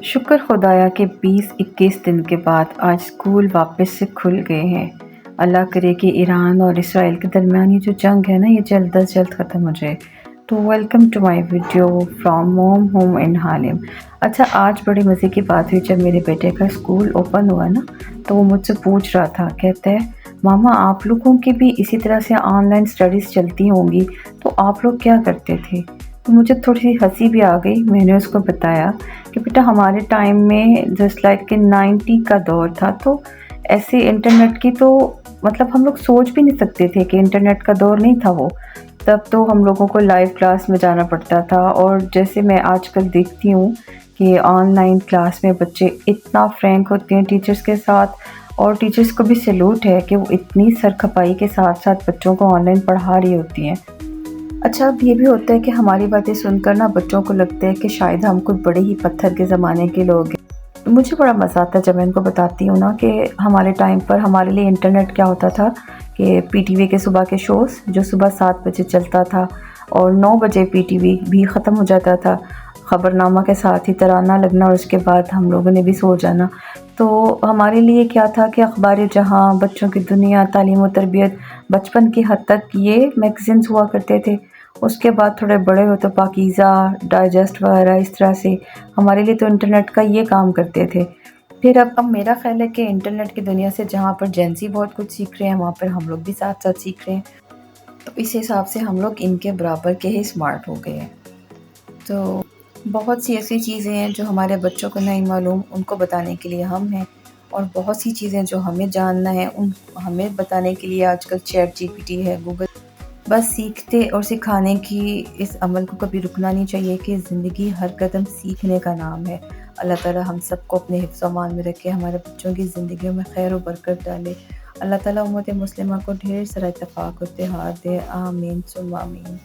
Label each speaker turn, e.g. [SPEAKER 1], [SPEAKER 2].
[SPEAKER 1] शुक्र खुदाया कि 20-21 दिन के बाद आज स्कूल वापस से खुल गए हैं। अल्लाह करे कि ईरान और इसराइल के दरमियान ये जो जंग है ना, ये जल्द अज जल्द ख़त्म हो जाए। तो welcome to my video from mom home in हालिम। अच्छा, आज बड़ी मज़े की बात हुई। जब मेरे बेटे का स्कूल ओपन हुआ ना, तो वो मुझसे पूछ रहा था, कहता है मामा आप लोगों की भी इसी तरह से ऑनलाइन स्टडीज़ चलती होंगी, तो आप लोग क्या करते थे? तो मुझे थोड़ी सी हंसी भी आ गई। मैंने उसको बताया कि बेटा हमारे टाइम में जस्ट लाइक कि 90 का दौर था, तो ऐसे इंटरनेट की तो मतलब हम लोग सोच भी नहीं सकते थे कि इंटरनेट का दौर नहीं था वो। तब तो हम लोगों को लाइव क्लास में जाना पड़ता था, और जैसे मैं आजकल देखती हूँ कि ऑनलाइन क्लास में बच्चे इतना फ्रैंक होते हैं टीचर्स के साथ, और टीचर्स को भी सैल्यूट है कि वो इतनी सरखपाई के साथ साथ बच्चों को ऑनलाइन पढ़ा रही होती हैं। अच्छा, अब ये भी होता है कि हमारी बातें सुनकर ना बच्चों को लगता है कि शायद हम कोई बड़े ही पत्थर के ज़माने के लोग हैं। मुझे बड़ा मज़ा आता है जब मैं इनको बताती हूँ ना कि हमारे टाइम पर हमारे लिए इंटरनेट क्या होता था, कि पीटीवी के सुबह के शोज़ जो सुबह 7 बजे चलता था, और 9 बजे पीटीवी भी ख़त्म हो जाता था। ख़बरनामा के साथ ही तराना लगना, और उसके बाद हम लोगों ने भी सो जाना। तो हमारे लिए क्या था कि अखबार जहाँ, बच्चों की दुनिया, तालीम और तरबियत, बचपन की हद तक ये मैगज़ीन्स हुआ करते थे। उसके बाद थोड़े बड़े हो तो पाकीज़ा, डाइजेस्ट वगैरह, इस तरह से हमारे लिए तो इंटरनेट का ये काम करते थे। फिर अब मेरा ख़्याल है कि इंटरनेट की दुनिया से जहाँ पर जेन ज़ी बहुत कुछ सीख रहे हैं, वहाँ पर हम लोग भी साथ-साथ सीख रहे हैं। तो इस हिसाब से हम लोग इनके बराबर के ही स्मार्ट हो गए हैं। तो बहुत सी ऐसी चीज़ें हैं जो हमारे बच्चों को नहीं मालूम, उनको बताने के लिए हम हैं, और बहुत सी चीज़ें जो हमें जानना है उन हमें बताने के लिए आजकल चैट जीपीटी है, गूगल। बस सीखते और सिखाने की इस अमल को कभी रुकना नहीं चाहिए कि ज़िंदगी हर कदम सीखने का नाम है। अल्लाह ताला हम सबको अपने हिफ्ज़ अमान में रखे, हमारे बच्चों की ज़िंदगियों में खैर और बरकत डाले। अल्लाह ताला उम्मत मुस्लिमा को ढेर सारा इत्तेफाक और इत्तेहाद दे। आमीन सुम्मा आमीन।